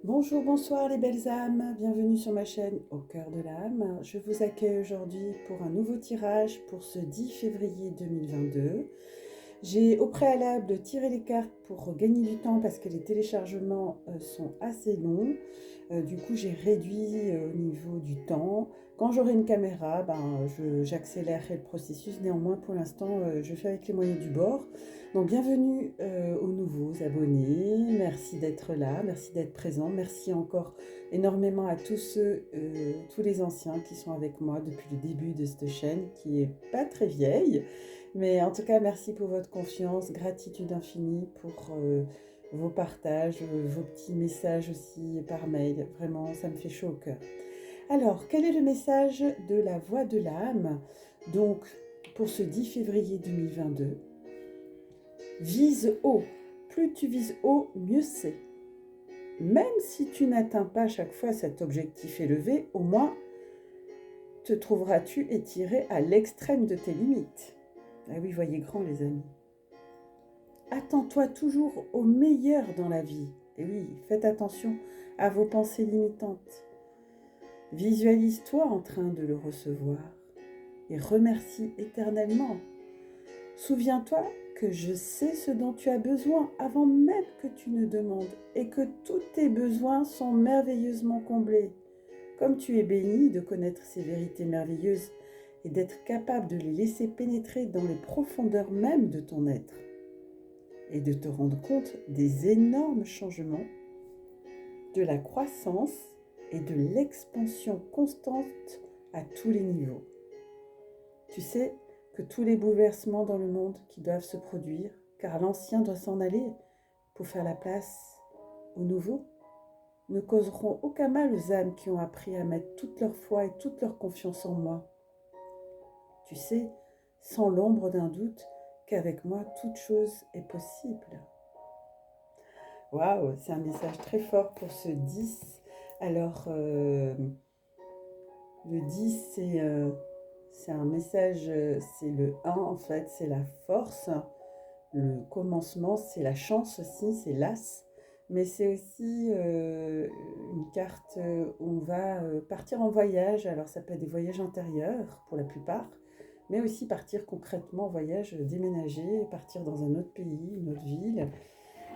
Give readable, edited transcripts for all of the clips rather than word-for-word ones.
Bonjour, bonsoir les belles âmes, bienvenue sur ma chaîne Au cœur de l'âme. Je vous accueille aujourd'hui pour un nouveau tirage pour ce 10 février 2022. J'ai au préalable tiré les cartes pour gagner du temps parce que les téléchargements sont assez longs. Du coup, j'ai réduit au niveau du temps. Quand j'aurai une caméra, j'accélérerai le processus. Néanmoins, pour l'instant, je fais avec les moyens du bord. Donc, bienvenue aux nouveaux abonnés. Merci d'être là, merci d'être présent. Merci encore énormément à tous ceux, tous les anciens qui sont avec moi depuis le début de cette chaîne qui est pas très vieille. Mais en tout cas, merci pour votre confiance, gratitude infinie pour vos partages, vos petits messages aussi par mail. Vraiment, ça me fait chaud au cœur. Alors, quel est le message de la voix de l'âme? Donc, pour ce 10 février 2022, vise haut. Plus tu vises haut, mieux c'est. Même si tu n'atteins pas à chaque fois cet objectif élevé, au moins te trouveras-tu étiré à l'extrême de tes limites. Ah oui, voyez grand les amis. Attends-toi toujours au meilleur dans la vie. Et oui, faites attention à vos pensées limitantes. Visualise-toi en train de le recevoir et remercie éternellement. Souviens-toi que je sais ce dont tu as besoin avant même que tu ne demandes et que tous tes besoins sont merveilleusement comblés. Comme tu es béni de connaître ces vérités merveilleuses et d'être capable de les laisser pénétrer dans les profondeurs même de ton être et de te rendre compte des énormes changements, de la croissance et de l'expansion constante à tous les niveaux. Tu sais que tous les bouleversements dans le monde qui doivent se produire, car l'ancien doit s'en aller pour faire la place au nouveau, ne causeront aucun mal aux âmes qui ont appris à mettre toute leur foi et toute leur confiance en moi. Tu sais, sans l'ombre d'un doute, qu'avec moi, toute chose est possible. Waouh, c'est un message très fort pour ce 10. Alors, le 10, c'est un message, c'est le 1 en fait, c'est la force. Le commencement, c'est la chance aussi, c'est l'as. Mais c'est aussi une carte où on va partir en voyage. Alors, ça peut être des voyages intérieurs pour la plupart, mais aussi partir concrètement en voyage, déménager, partir dans un autre pays, une autre ville.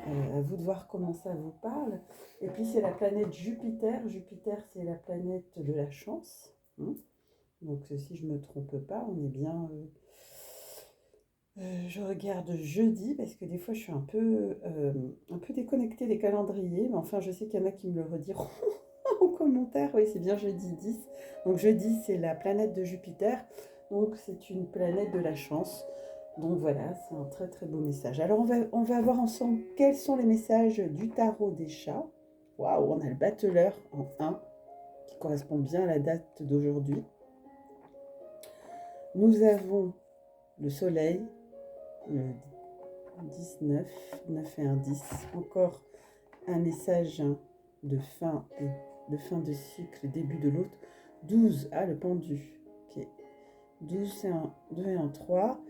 À vous de voir comment ça vous parle. Et puis c'est la planète Jupiter. Jupiter, c'est la planète de la chance. Donc si je ne me trompe pas, on est bien... je regarde jeudi parce que des fois je suis un peu déconnectée des calendriers. Mais enfin, je sais qu'il y en a qui me le rediront en commentaire. Oui, c'est bien jeudi 10. Donc jeudi, c'est la planète de Jupiter. Donc c'est une planète de la chance. Donc voilà, c'est un très très beau message. Alors on va voir ensemble quels sont les messages du tarot des chats. Waouh, on a le battleur en 1 qui correspond bien à la date d'aujourd'hui. Nous avons le soleil, le 19, 9 et 1, 10. Encore un message de fin de cycle, début de l'autre. 12, ah le pendu. Ok. 12, c'est un 2 et un 3.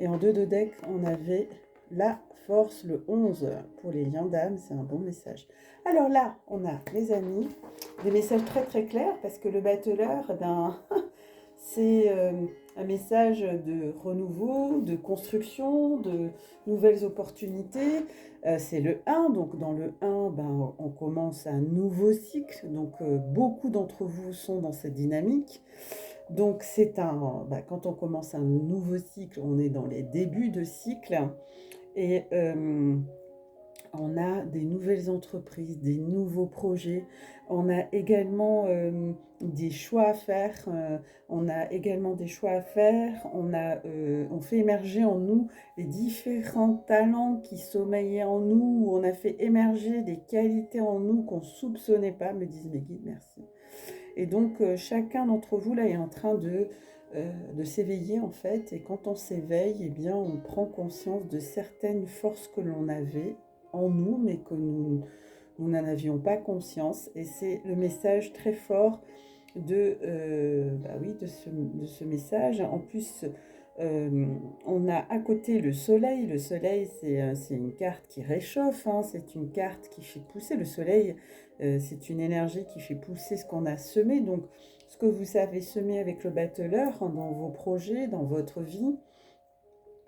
Et en 2 de deck, on avait la force, le 11 pour les liens d'âme. C'est un bon message. Alors là, on a, les amis, des messages très très clairs parce que le battleur, c'est un message de renouveau, de construction, de nouvelles opportunités. C'est le 1, donc dans le 1, on commence un nouveau cycle. Donc beaucoup d'entre vous sont dans cette dynamique. Donc quand on commence un nouveau cycle, on est dans les débuts de cycle et on a des nouvelles entreprises, des nouveaux projets. On a également des choix à faire. On a également des choix à faire. On fait émerger en nous les différents talents qui sommeilleient en nous. On a fait émerger des qualités en nous qu'on ne soupçonnait pas, me disent mes guides, merci. Et donc, chacun d'entre vous, là, est en train de s'éveiller, en fait. Et quand on s'éveille, eh bien, on prend conscience de certaines forces que l'on avait en nous, mais que nous n'en avions pas conscience. Et c'est le message très fort oui, de ce message. En plus, On a à côté le soleil. Le soleil, c'est une carte qui réchauffe, hein, c'est une carte qui fait pousser. Le soleil, c'est une énergie qui fait pousser ce qu'on a semé. Donc, ce que vous avez semé avec le battleur dans vos projets, dans votre vie,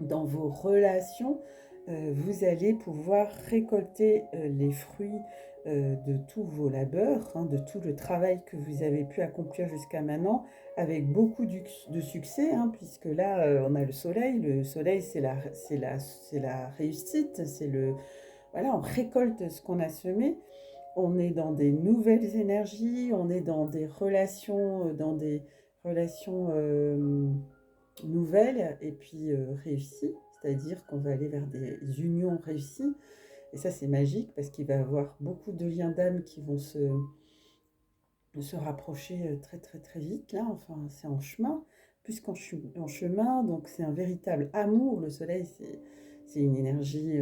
dans vos relations, vous allez pouvoir récolter les fruits de tous vos labeurs, hein, de tout le travail que vous avez pu accomplir jusqu'à maintenant, avec beaucoup de succès, hein, puisque là, on a le soleil. Le soleil, c'est la réussite, voilà, on récolte ce qu'on a semé. On est dans des nouvelles énergies, on est dans des relations nouvelles et puis réussies, c'est-à-dire qu'on va aller vers des unions réussies. Et ça, c'est magique parce qu'il va y avoir beaucoup de liens d'âme qui vont se rapprocher très très très vite. Là, enfin, c'est en chemin, plus qu'en chemin, donc c'est un véritable amour. Le soleil, c'est une énergie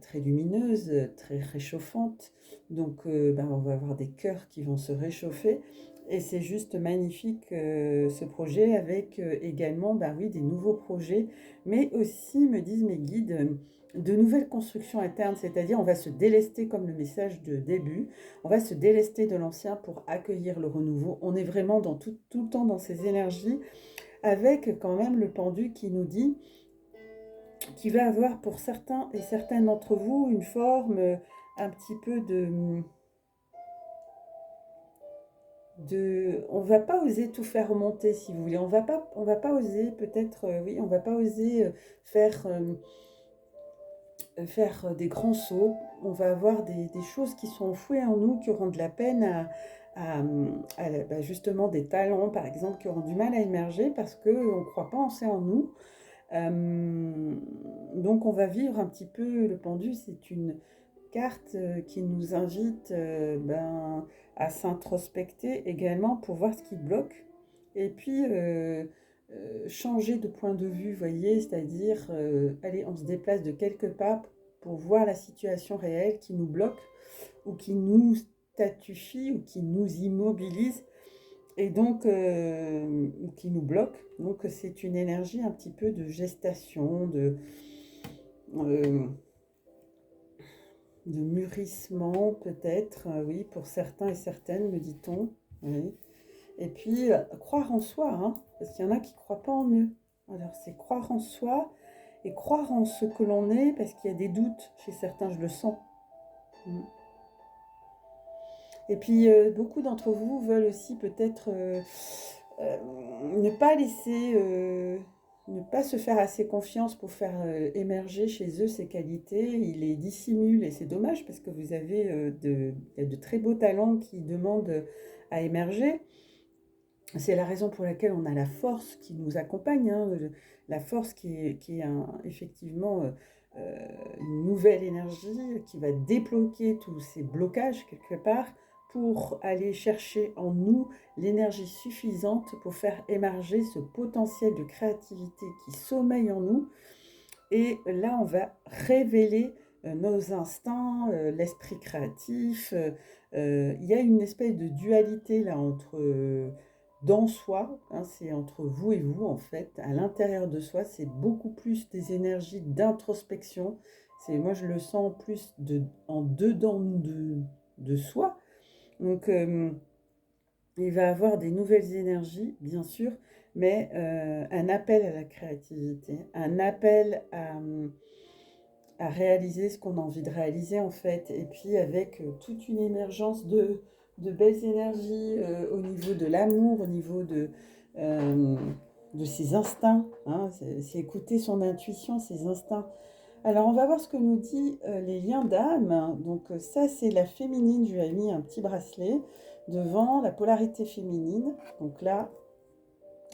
très lumineuse, très réchauffante. Donc, on va avoir des cœurs qui vont se réchauffer. Et c'est juste magnifique ce projet avec également, oui, des nouveaux projets, mais aussi, me disent mes guides, de nouvelles constructions internes, c'est-à-dire on va se délester comme le message de début, on va se délester de l'ancien pour accueillir le renouveau. On est vraiment tout le temps dans ces énergies, avec quand même le pendu qui nous dit qui va avoir pour certains et certaines d'entre vous une forme un petit peu on va pas oser tout faire remonter, si vous voulez. On va pas oser peut-être, oui, on va pas oser faire, faire des grands sauts. On va avoir des choses qui sont enfouies en nous, qui auront de la peine justement des talents, par exemple, qui auront du mal à émerger parce qu'on ne croit pas assez en nous. Donc on va vivre un petit peu, le pendu, c'est une carte qui nous invite à s'introspecter également pour voir ce qui bloque et puis changer de point de vue, voyez, c'est-à-dire, allez, on se déplace de quelques pas pour voir la situation réelle qui nous bloque ou qui nous statufie ou qui nous immobilise et donc qui nous bloque. Donc c'est une énergie un petit peu de gestation, euh, de mûrissement peut-être, oui, pour certains et certaines, me dit-on. Oui. Et puis croire en soi, hein, parce qu'il y en a qui ne croient pas en eux. Alors c'est croire en soi et croire en ce que l'on est, parce qu'il y a des doutes chez certains, je le sens. Mm. Et puis, beaucoup d'entre vous veulent aussi peut-être euh, ne pas laisser, ne pas se faire assez confiance pour faire émerger chez eux ces qualités. Ils les dissimulent et c'est dommage parce que vous avez il y a de très beaux talents qui demandent à émerger. C'est la raison pour laquelle on a la force qui nous accompagne, hein, la force qui est effectivement une nouvelle énergie qui va débloquer tous ces blocages quelque part pour aller chercher en nous l'énergie suffisante pour faire émerger ce potentiel de créativité qui sommeille en nous. Et là, on va révéler nos instincts, l'esprit créatif. Il y a une espèce de dualité là entre dans soi, hein, c'est entre vous et vous en fait, à l'intérieur de soi, c'est beaucoup plus des énergies d'introspection. Moi, je le sens plus en dedans de soi. Donc, il va avoir des nouvelles énergies, bien sûr, mais un appel à la créativité, un appel à réaliser ce qu'on a envie de réaliser en fait, et puis avec toute une émergence de belles énergies au niveau de l'amour, au niveau euh, de ses instincts, hein, c'est écouter son intuition, ses instincts. Alors on va voir ce que nous dit les liens d'âme. Donc ça c'est la féminine, je lui ai mis un petit bracelet devant la polarité féminine. Donc là,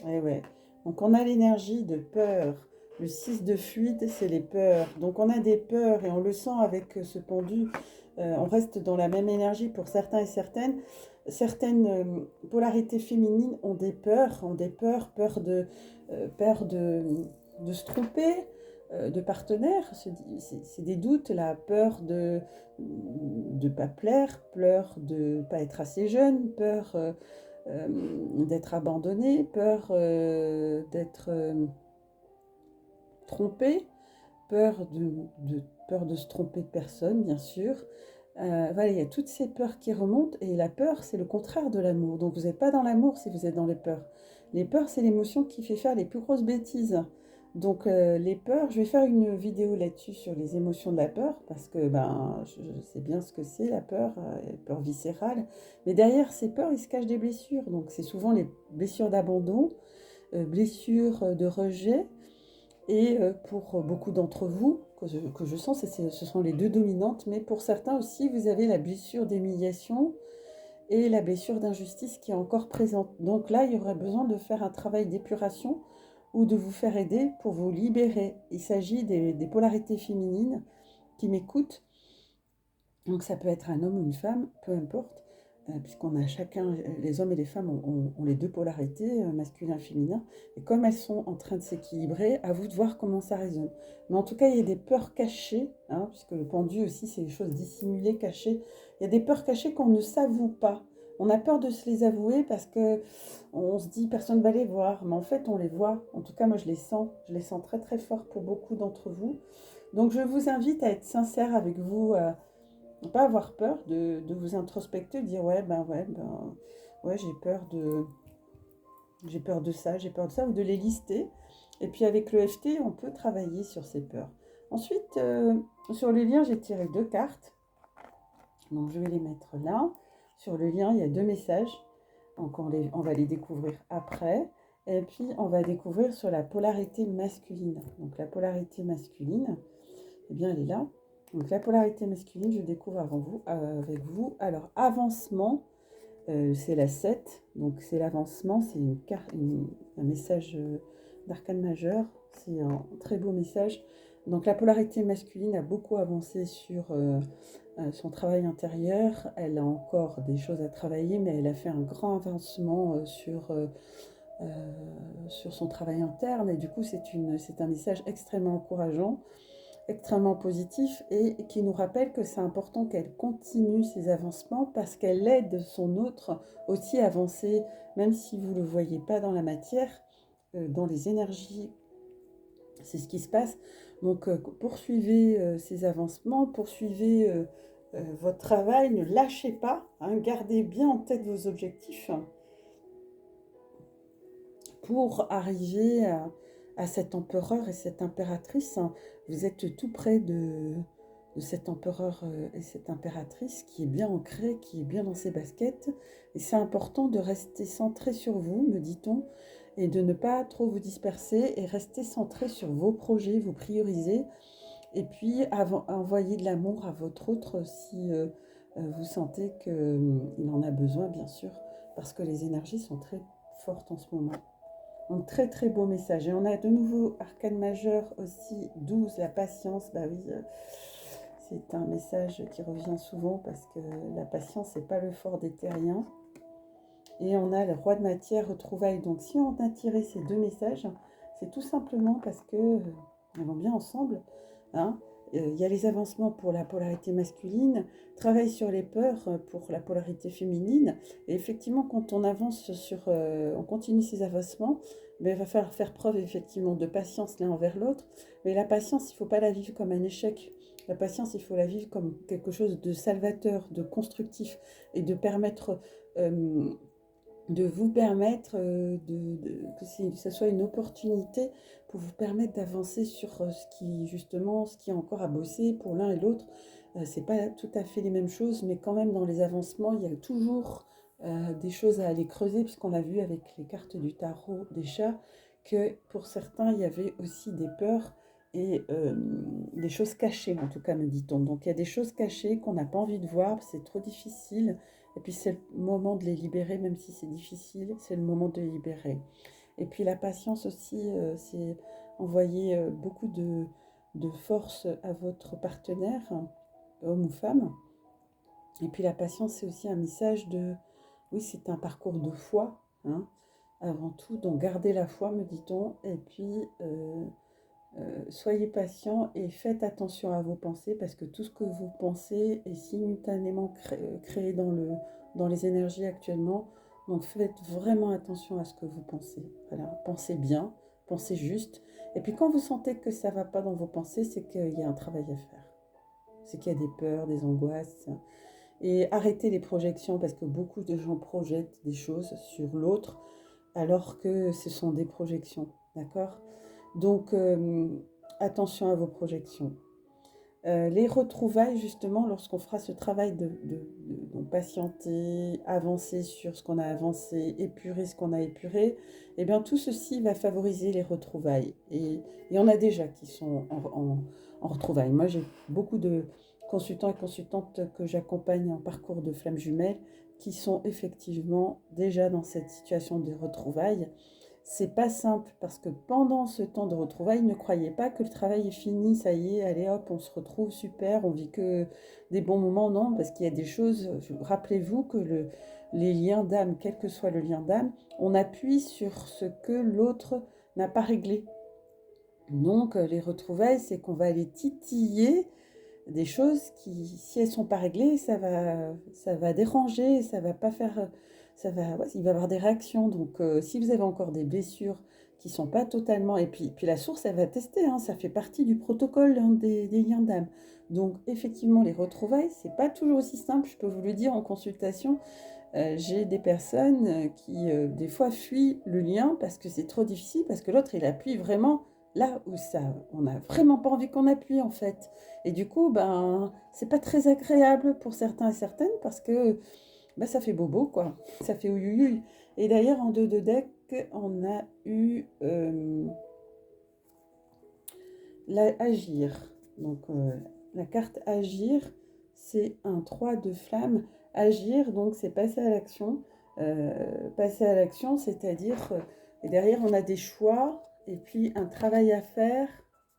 ouais. Donc on a l'énergie de peur. Le 6 de fuite, c'est les peurs. Donc on a des peurs et on le sent avec ce pendu. On reste dans la même énergie pour certains et certaines. Certaines polarités féminines ont des peurs, peur de se tromper, de partenaire. C'est des doutes, la peur de ne pas plaire, peur de ne pas être assez jeune, peur d'être abandonné, peur d'être tromper, peur de se tromper de personne, bien sûr. Voilà, il y a toutes ces peurs qui remontent et la peur, c'est le contraire de l'amour. Donc vous n'êtes pas dans l'amour si vous êtes dans les peurs. Les peurs, c'est l'émotion qui fait faire les plus grosses bêtises. Donc les peurs, je vais faire une vidéo là-dessus sur les émotions de la peur parce que ben, je sais bien ce que c'est la peur, peur viscérale. Mais derrière ces peurs, il se cache des blessures. Donc c'est souvent les blessures d'abandon, blessures de rejet. Et pour beaucoup d'entre vous, que je sens, ce sont les deux dominantes, mais pour certains aussi, vous avez la blessure d'humiliation et la blessure d'injustice qui est encore présente. Donc là, il y aurait besoin de faire un travail d'épuration ou de vous faire aider pour vous libérer. Il s'agit des polarités féminines qui m'écoutent. Donc ça peut être un homme ou une femme, peu importe, puisqu'on a chacun, les hommes et les femmes ont les deux polarités, masculin et féminin, et comme elles sont en train de s'équilibrer, à vous de voir comment ça résonne. Mais en tout cas, il y a des peurs cachées, hein, puisque le pendu aussi, c'est des choses dissimulées, cachées. Il y a des peurs cachées qu'on ne s'avoue pas. On a peur de se les avouer parce que on se dit personne ne va les voir, mais en fait on les voit. En tout cas, moi je les sens très très fort pour beaucoup d'entre vous. Donc je vous invite à être sincère avec vous, ne pas avoir peur de vous introspecter, de dire ouais, j'ai peur de ça, j'ai peur de ça, ou de les lister. Et puis avec le FT, on peut travailler sur ces peurs. Ensuite, sur le lien, j'ai tiré 2 cartes. Donc je vais les mettre là. Sur le lien, il y a 2 messages. Donc on va les découvrir après. Et puis on va découvrir sur la polarité masculine. Donc la polarité masculine, eh bien elle est là. Donc la polarité masculine, je découvre avec vous. Alors avancement, c'est la 7. Donc c'est l'avancement, c'est un message d'arcane majeur. C'est un très beau message. Donc la polarité masculine a beaucoup avancé sur son travail intérieur. Elle a encore des choses à travailler, mais elle a fait un grand avancement sur son travail interne. Et du coup, c'est un message extrêmement encourageant, extrêmement positif et qui nous rappelle que c'est important qu'elle continue ses avancements parce qu'elle aide son autre aussi à avancer, même si vous ne le voyez pas dans la matière, dans les énergies, c'est ce qui se passe. Donc poursuivez ces avancements, poursuivez votre travail, ne lâchez pas, hein, gardez bien en tête vos objectifs pour arriver à cet empereur et cette impératrice. Vous êtes tout près de cet empereur et cette impératrice qui est bien ancrée, qui est bien dans ses baskets. Et c'est important de rester centré sur vous, me dit-on, et de ne pas trop vous disperser et rester centré sur vos projets, vous prioriser. Et puis envoyer de l'amour à votre autre si vous sentez qu'il en a besoin, bien sûr, parce que les énergies sont très fortes en ce moment. Donc très très beau message. Et on a de nouveau arcane majeur aussi 12, la patience. Bah oui, c'est un message qui revient souvent parce que la patience, c'est pas le fort des terriens. Et on a le roi de matière, retrouvailles. Donc si on a tiré ces 2 messages, c'est tout simplement parce que elles vont bien ensemble. Hein. Il y a les avancements pour la polarité masculine, travail sur les peurs pour la polarité féminine. Et effectivement, quand on avance on continue ces avancements, ben, il va falloir faire preuve effectivement de patience l'un envers l'autre. Mais la patience, il ne faut pas la vivre comme un échec. La patience, il faut la vivre comme quelque chose de salvateur, de constructif et de vous permettre que ce soit une opportunité pour vous permettre d'avancer sur ce qui est encore à bosser pour l'un et l'autre. C'est pas tout à fait les mêmes choses, mais quand même dans les avancements, il y a toujours des choses à aller creuser, puisqu'on l'a vu avec les cartes du tarot déjà, que pour certains, il y avait aussi des peurs et des choses cachées, en tout cas, me dit-on. Donc il y a des choses cachées qu'on n'a pas envie de voir, c'est trop difficile. Et puis c'est le moment de les libérer, même si c'est difficile, c'est le moment de les libérer. Et puis la patience aussi, c'est envoyer beaucoup de force à votre partenaire, homme ou femme. Et puis la patience, c'est aussi un message oui, c'est un parcours de foi, hein, avant tout. Donc gardez la foi, me dit-on. Et puis soyez patient et faites attention à vos pensées parce que tout ce que vous pensez est simultanément créé dans les énergies actuellement. Donc faites vraiment attention à ce que vous pensez. Voilà, pensez bien, pensez juste. Et puis quand vous sentez que ça ne va pas dans vos pensées, c'est qu'il y a un travail à faire. C'est qu'il y a des peurs, des angoisses. Et arrêtez les projections parce que beaucoup de gens projettent des choses sur l'autre alors que ce sont des projections. D'accord? Donc, attention à vos projections. Les retrouvailles, justement, lorsqu'on fera ce travail de patienter, avancer sur ce qu'on a avancé, épurer ce qu'on a épuré, eh bien tout ceci va favoriser les retrouvailles. Et il y en a déjà qui sont en retrouvailles. Moi, j'ai beaucoup de consultants et consultantes que j'accompagne en parcours de flammes jumelles qui sont effectivement déjà dans cette situation de retrouvailles. C'est pas simple parce que pendant ce temps de retrouvailles, ne croyez pas que le travail est fini, ça y est, allez hop, on se retrouve, super, on vit que des bons moments, non, parce qu'il y a des choses, rappelez-vous que les liens d'âme, quel que soit le lien d'âme, on appuie sur ce que l'autre n'a pas réglé. Donc les retrouvailles, c'est qu'on va aller titiller des choses qui, si elles ne sont pas réglées, ça va déranger, ça va pas faire, il va y avoir des réactions. Donc, si vous avez encore des blessures qui ne sont pas totalement, et puis la source, elle va tester, hein, ça fait partie du protocole hein, des liens d'âme. Donc, effectivement, les retrouvailles, c'est pas toujours aussi simple, je peux vous le dire en consultation. J'ai des personnes qui, des fois, fuient le lien parce que c'est trop difficile, parce que l'autre, il appuie vraiment là où ça, on n'a vraiment pas envie qu'on appuie, en fait. Et du coup, ben, c'est pas très agréable pour certains et certaines parce que ben, ça fait bobo, quoi. Ça fait ouïouïouï. Et d'ailleurs, en 2 de deck, on a eu agir. Donc, la carte agir, c'est un 3 de flamme. Agir, donc, c'est passer à l'action. Passer à l'action, c'est-à-dire, et derrière, on a des choix et puis un travail à faire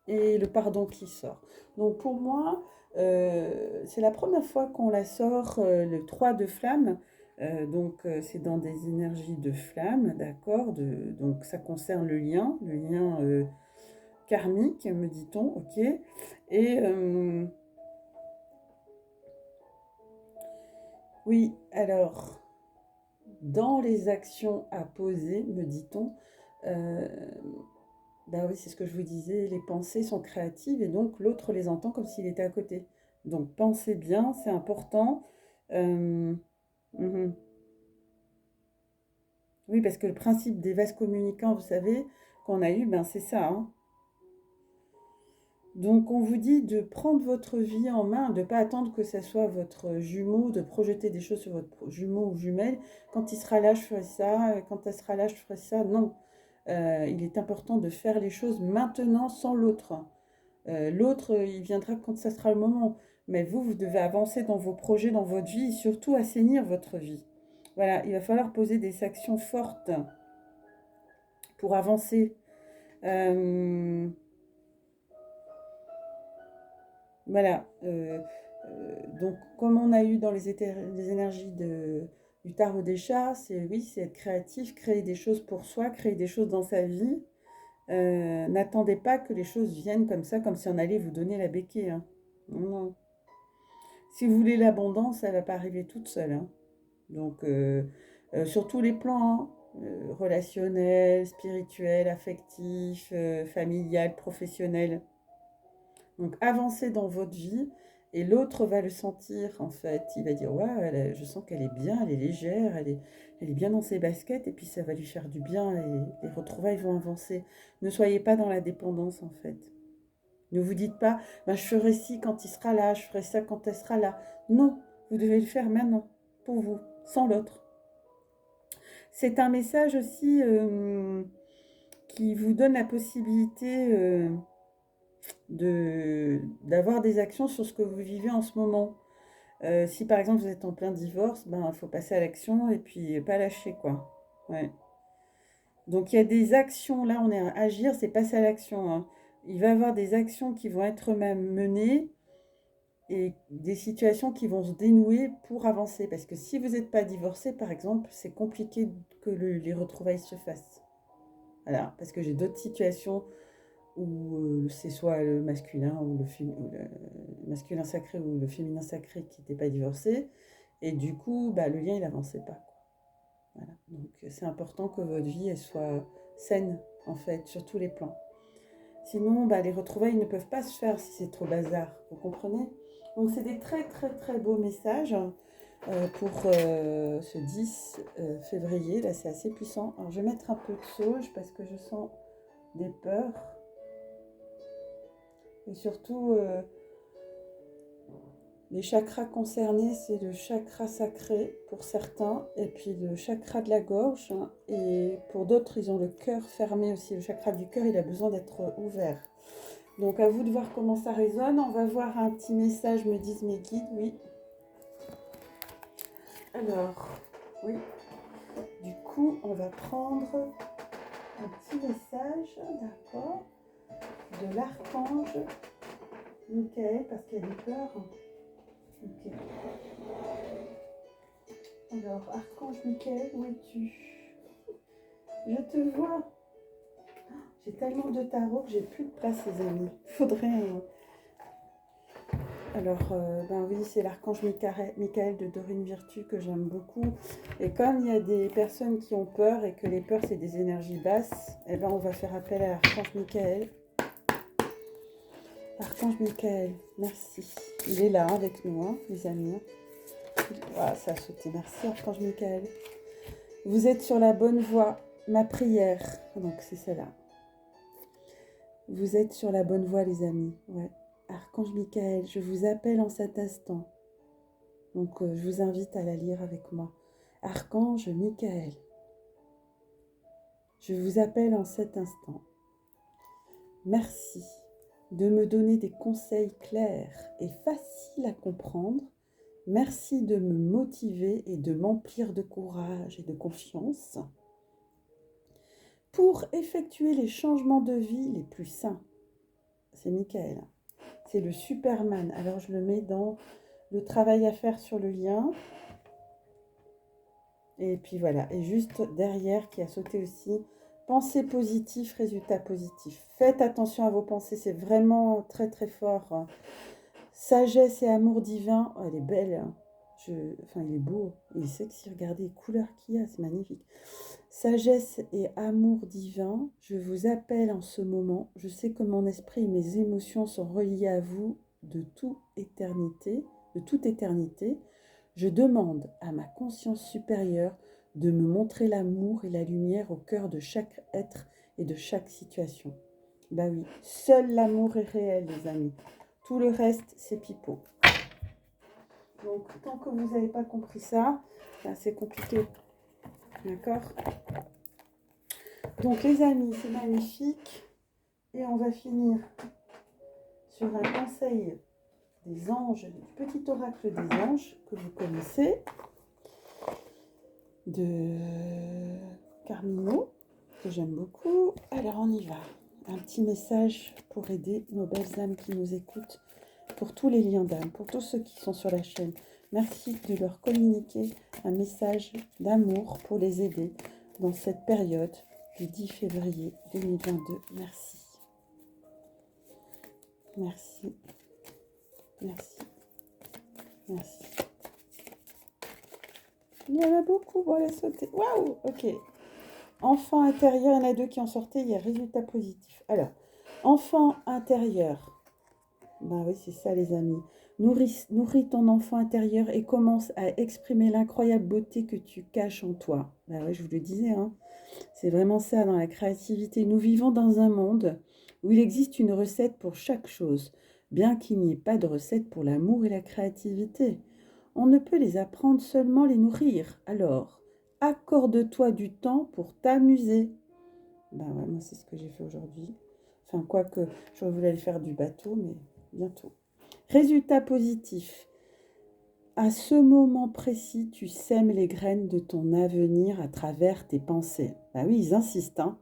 et le pardon qui sort. Donc, pour moi, c'est la première fois qu'on la sort, le 3 de flamme. Donc, c'est dans des énergies de flamme, d'accord. Donc, ça concerne le lien karmique, me dit-on, ok. Et oui, alors, dans les actions à poser, me dit-on, euh, bah oui, c'est ce que je vous disais, les pensées sont créatives et donc l'autre les entend comme s'il était à côté. Donc pensez bien, c'est important. Euh, mhm. Oui, parce que le principe des vases communicants, vous savez, qu'on a eu, ben c'est ça, hein. Donc on vous dit de prendre votre vie en main, de ne pas attendre que ce soit votre jumeau, de projeter des choses sur votre jumeau ou jumelle. Quand il sera là, je ferai ça, quand elle sera là, je ferai ça. Non, il est important de faire les choses maintenant sans l'autre. L'autre, il viendra quand ça sera le moment. Mais vous, vous devez avancer dans vos projets, dans votre vie, et surtout assainir votre vie. Voilà, il va falloir poser des actions fortes pour avancer. Euh, Voilà. Donc, comme on a eu dans les énergies du tarot des chats, c'est oui, c'est être créatif, créer des choses pour soi, créer des choses dans sa vie. N'attendez pas que les choses viennent comme ça, comme si on allait vous donner la béquille, hein. Non, non. Si vous voulez l'abondance, elle ne va pas arriver toute seule, hein. Donc, sur tous les plans, hein, relationnel, spirituel, affectif, familial, professionnel. Donc avancez dans votre vie et l'autre va le sentir en fait. Il va dire ouais, je sens qu'elle est bien, elle est légère, elle est bien dans ses baskets et puis ça va lui faire du bien et les retrouvailles vont avancer. Ne soyez pas dans la dépendance en fait. Ne vous dites pas ben, je ferai ci quand il sera là, je ferai ça quand elle sera là. Non, vous devez le faire maintenant pour vous, sans l'autre. C'est un message aussi qui vous donne la possibilité d'avoir des actions sur ce que vous vivez en ce moment. Si par exemple vous êtes en plein divorce, ben il faut passer à l'action et puis pas lâcher quoi. Ouais. Donc il y a des actions, là on est à agir, c'est passer à l'action, hein. Il va y avoir des actions qui vont être même menées et des situations qui vont se dénouer pour avancer. Parce que si vous n'êtes pas divorcé par exemple, c'est compliqué que les retrouvailles se fassent. Voilà, parce que j'ai d'autres situations où c'est soit le masculin ou le masculin sacré ou le féminin sacré qui n'était pas divorcé. Et du coup, bah, le lien, il n'avançait pas, quoi. Voilà. Donc, c'est important que votre vie, elle soit saine, en fait, sur tous les plans. Sinon, bah, les retrouvailles ne peuvent pas se faire si c'est trop bazar. Vous comprenez? Donc, c'est des très, très, très beaux messages pour ce 10 février. Là, c'est assez puissant. Alors, je vais mettre un peu de sauge parce que je sens des peurs. Et surtout, les chakras concernés, c'est le chakra sacré pour certains, et puis le chakra de la gorge. Hein, et pour d'autres, ils ont le cœur fermé aussi. Le chakra du cœur, il a besoin d'être ouvert. Donc à vous de voir comment ça résonne. On va voir un petit message, me disent mes guides, oui. Alors, oui. Du coup, on va prendre un petit message, d'accord, de l'archange Michael, parce qu'il y a des peurs. Ok. Alors, archange Michael, où es-tu? Je te vois. J'ai tellement de tarot que j'ai plus de place, les amis. Faudrait un... Alors, ben oui, c'est l'archange Michael de Dorine Virtue que j'aime beaucoup. Et comme il y a des personnes qui ont peur et que les peurs, c'est des énergies basses, eh ben on va faire appel à l'archange Michael. Archange Michael, merci. Il est là avec nous, hein, les amis. Ah, ça a sauté. Merci, Archange Michael. Vous êtes sur la bonne voie. Ma prière, donc c'est celle-là. Vous êtes sur la bonne voie, les amis. Ouais. Archange Michael, je vous appelle en cet instant. Donc, je vous invite à la lire avec moi. Archange Michael, je vous appelle en cet instant. Merci de me donner des conseils clairs et faciles à comprendre. Merci de me motiver et de m'emplir de courage et de confiance pour effectuer les changements de vie les plus sains. C'est Michael. C'est le Superman. Alors, je le mets dans le travail à faire sur le lien. Et puis voilà. Et juste derrière, qui a sauté aussi, pensée positive, résultat positif. Faites attention à vos pensées. C'est vraiment très, très fort. Sagesse et amour divin. Oh, elle est belle. Enfin, il est beau. Il est sexy. Regardez les couleurs qu'il y a. C'est magnifique. Sagesse et amour divin, je vous appelle en ce moment. Je sais que mon esprit et mes émotions sont reliés à vous de toute éternité. Je demande à ma conscience supérieure de me montrer l'amour et la lumière au cœur de chaque être et de chaque situation. Bah oui, seul l'amour est réel, les amis. Tout le reste, c'est pipeau. Donc, tant que vous n'avez pas compris ça, ben, c'est compliqué. D'accord? Donc les amis, c'est magnifique. Et on va finir sur un conseil des anges, du petit oracle des anges que vous connaissez, de Carmino, que j'aime beaucoup. Alors on y va. Un petit message pour aider nos belles âmes qui nous écoutent, pour tous les liens d'âme, pour tous ceux qui sont sur la chaîne. Merci de leur communiquer un message d'amour pour les aider dans cette période du 10 février 2022. Merci. Merci. Merci. Merci. Il y en a beaucoup. Voilà, sauter. Waouh. Ok. Enfant intérieur, il y en a deux qui en sortaient. Il y a résultat positif. Alors, enfant intérieur. Ben oui, c'est ça, les amis. Nourris ton enfant intérieur et commence à exprimer l'incroyable beauté que tu caches en toi. Ben oui, je vous le disais, hein. C'est vraiment ça dans la créativité. Nous vivons dans un monde où il existe une recette pour chaque chose, bien qu'il n'y ait pas de recette pour l'amour et la créativité. On ne peut les apprendre, seulement les nourrir. Alors, accorde-toi du temps pour t'amuser. Ben ouais, moi c'est ce que j'ai fait aujourd'hui. Enfin, quoique, j'aurais voulu aller faire du bateau, mais bientôt. Résultat positif. À ce moment précis, tu sèmes les graines de ton avenir à travers tes pensées. Ben oui, ils insistent, hein.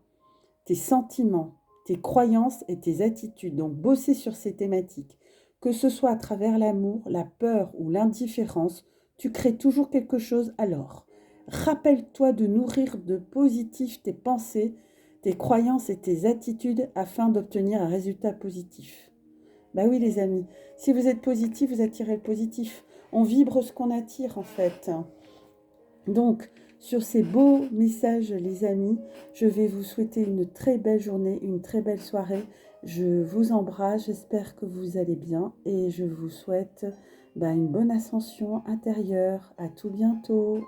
Tes sentiments, tes croyances et tes attitudes. Donc, bosser sur ces thématiques. Que ce soit à travers l'amour, la peur ou l'indifférence, tu crées toujours quelque chose alors. Rappelle-toi de nourrir de positif tes pensées, tes croyances et tes attitudes afin d'obtenir un résultat positif. Bah oui les amis, si vous êtes positif, vous attirez le positif. On vibre ce qu'on attire en fait. Donc, sur ces beaux messages les amis, je vais vous souhaiter une très belle journée, une très belle soirée. Je vous embrasse, j'espère que vous allez bien et je vous souhaite une bonne ascension intérieure. À tout bientôt.